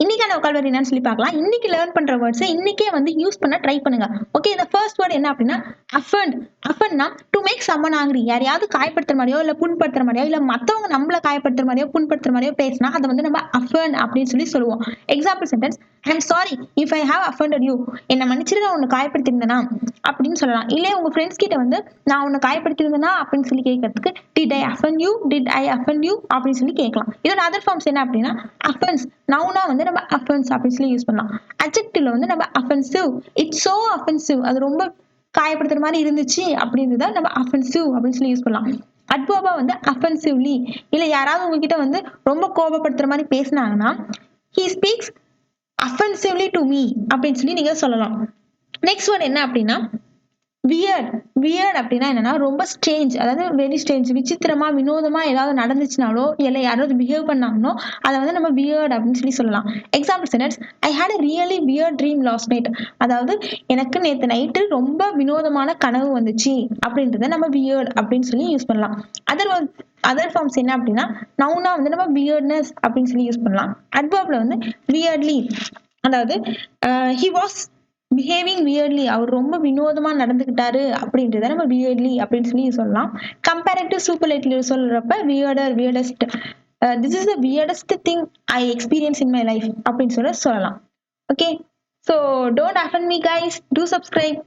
இன்னைக்கான vocabulary என்னன்னு சொல்லி பார்க்கலாம். இன்னைக்கு லேர்ன் பண்ற வேர்ட்ஸை இன்னைக்கே வந்து யூஸ் பண்ண ட்ரை பண்ணுங்க. ஓகே, இந்த ஃபர்ஸ்ட் வேர்ட் என்ன அப்படின்னா அஃபண்ட். அஃபண்ட்னா டு மேக் சம்மன் ஆங்கிரி. யாரையாவது காயப்படுத்துற மாதிரியோ இல்ல புண்படுத்துற மாதிரியோ இல்ல மத்தவங்க நம்மள காயப்படுத்துற மாதிரியோ புண்படுத்துற மாதிரியோ பேசினா அதை வந்து நம்ம அஃபண்ட் அப்படின்னு சொல்லி சொல்லுவோம். Example sentence, I am sorry if I have offended you. என்ன மன்னிச்சிரு நான் உன்னை காயப்படுத்திருந்தேனா அப்படின்னு சொல்லலாம். இல்ல உங்க ஃப்ரெண்ட்ஸ் கிட்ட வந்து நான் உன்னை காயப்படுத்திருந்தேனா அப்படின்னு சொல்லி கேட்கறதுக்கு did I offend you, did I offend you அப்படின்னு சொல்லி கேட்கலாம். இதோட அதர் ஃபார்ம்ஸ் என்ன அப்படின்னா அஃபென்ஸ். நவுனா வந்து நம்ம அஃபென்ஸ் அப்படின்னு சொல்லி யூஸ் பண்ணலாம். அட்ஜெக்டிவ்ல வந்து நம்ம அஃபென்சிவ், இட்ஸ் சோ அஃபென்சிவ், அது ரொம்ப காயப்படுத்துற மாதிரி இருந்துச்சு அப்படின்றத நம்ம அஃபென்சிவ் அப்படின்னு சொல்லி யூஸ் பண்ணலாம். அட்வர்பா வந்து அஃபென்சிவ்லி. இல்ல யாராவது உங்ககிட்ட வந்து ரொம்ப கோபப்படுத்துற மாதிரி பேசினாங்கன்னா he speaks offensively to me அப்படின்னு சொல்லி நீங்க சொல்லலாம். நெக்ஸ்ட் வேர்ட் என்ன அப்படின்னா வியர்ட். வியர்ட் அப்படின்னா என்னன்னா ரொம்ப ஸ்ட்ரேஞ்ச், அதாவது வெரி ஸ்ட்ரேஞ்ச், விசித்திரமா வினோதமா ஏதாவது நடந்துச்சுனாலோ இல்ல யாராவது பிஹேவ் பண்ணாங்களோ அதை வந்து நம்ம வியர்ட் அப்படின்னு சொல்லி சொல்லலாம். Example sentence, I had a really weird dream last night. அதாவது எனக்கு நேற்று நைட்டு ரொம்ப வினோதமான கனவு வந்துச்சு அப்படின்றத நம்ம வியர்ட் அப்படின்னு சொல்லி யூஸ் பண்ணலாம். அதர் ஃபார்ம்ஸ் என்ன அப்படின்னா நவுனா வந்து நம்ம வியர்ட்னஸ் அப்படின்னு சொல்லி யூஸ் பண்ணலாம். அட்வர்ப்ல வந்து வியர்ட்லி, அதாவது ஹி வாஸ் பிஹேவிங் வியர்ட்லி, அவர் ரொம்ப வினோதமா நடந்துகிட்டாரு அப்படின்றத நம்ம வியர்ட்லி அப்படின்னு சொல்லி சொல்லலாம். கம்பேரிட்டிவ் சூப்பர்லேட்டிவ் சொல்றப்ப weirder, weirdest, this is the weirdest thing I experience in my life அப்படின்னு சொல்லலாம். Okay, so don't offend me guys, do subscribe.